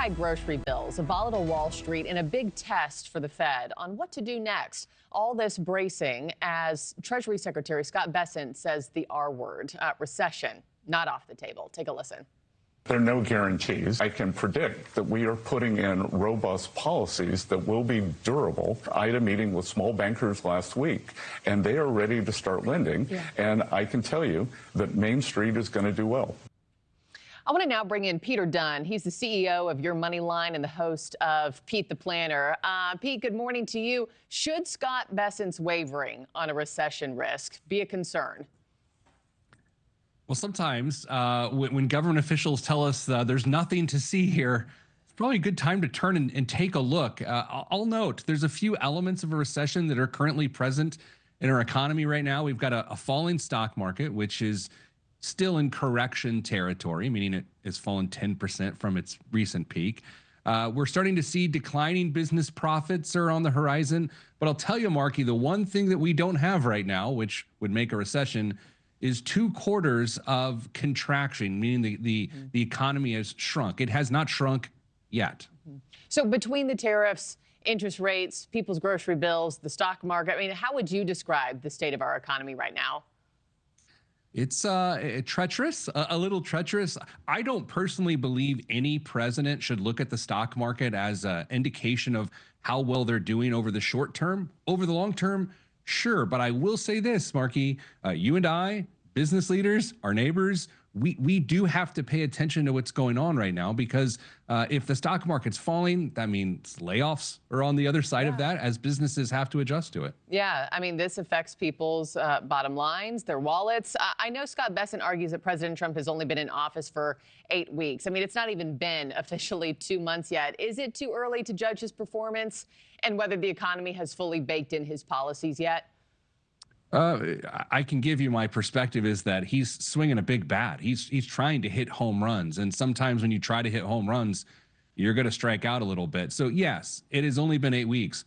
high grocery bills, a volatile Wall Street, and a big test for the Fed on what to do next. All this bracing as Treasury Secretary Scott Bessent says the R word, recession, not off the table. Take a listen. There are no guarantees. I can predict that we are putting in robust policies that will be durable. I had a meeting with small bankers last week, and they are ready to start lending. And I can tell you that Main Street is going to do well. I want to now bring in Peter Dunn. He's the CEO of Your Money Line and the host of Pete the Planner. Pete, good morning to you. Should Scott Bessent's wavering on a recession risk be a concern? Well, sometimes when government officials tell us there's nothing to see here, it's probably a good time to turn and take a look. I'll note there's a few elements of a recession that are currently present in our economy right now. We've got a falling stock market, which is still in correction territory, meaning it has fallen 10% from its recent peak. We're starting to see declining business profits are on the horizon. But I'll tell you, Markie, the one thing that we don't have right now, which would make a recession, is 2 quarters of contraction, meaning the economy has shrunk. It has not shrunk yet. So between the tariffs, interest rates, people's grocery bills, the stock market, I mean, how would you describe the state of our economy right now? It's treacherous, a little treacherous. I don't personally believe any president should look at the stock market as an indication of how well they're doing over the short term. Over the long term, sure. But I will say this, Markie, you and I, business leaders, our neighbors, we do have to pay attention to what's going on right now, because if the stock market's falling, that means layoffs are on the other side of that as businesses have to adjust to it. Yeah, I mean, this affects people's bottom lines, their wallets. I know Scott Bessent argues that President Trump has only been in office for 8 weeks. I mean, it's not even been officially 2 months yet. Is it too early to judge his performance and whether the economy has fully baked in his policies yet? I can give you my perspective is that he's swinging a big bat. He's trying to hit home runs. And sometimes when you try to hit home runs, you're going to strike out a little bit. So, yes, it has only been 8 weeks.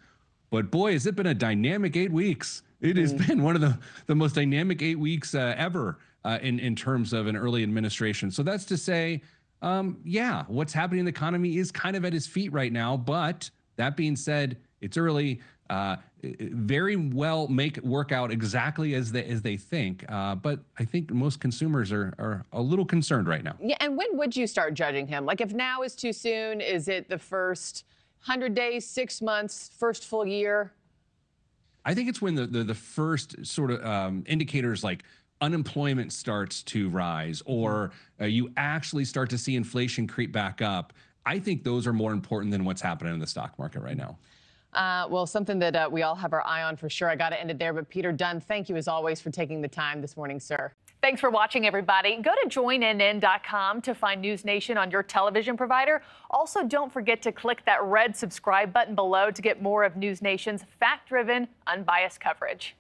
But, boy, has it been a dynamic 8 weeks. It has been one of the most dynamic 8 weeks ever in terms of an early administration. So that's to say, yeah, what's happening in the economy is kind of at his feet right now. But that being said, it's early. Very well work out exactly as they think. But I think most consumers are a little concerned right now. Yeah, and when would you start judging him? Like, if now is too soon, is it the first 100 days, 6 months, first full year? I think it's when the first sort of indicators like unemployment starts to rise, or you actually start to see inflation creep back up. I think those are more important than what's happening in the stock market right now. Well, something that we all have our eye on for sure. I got to end it there. But Peter Dunn, thank you as always for taking the time this morning, sir. Thanks for watching, everybody. Go to joinnn.com to find NewsNation on your television provider. Also, don't forget to click that red subscribe button below to get more of NewsNation's fact-driven, unbiased coverage.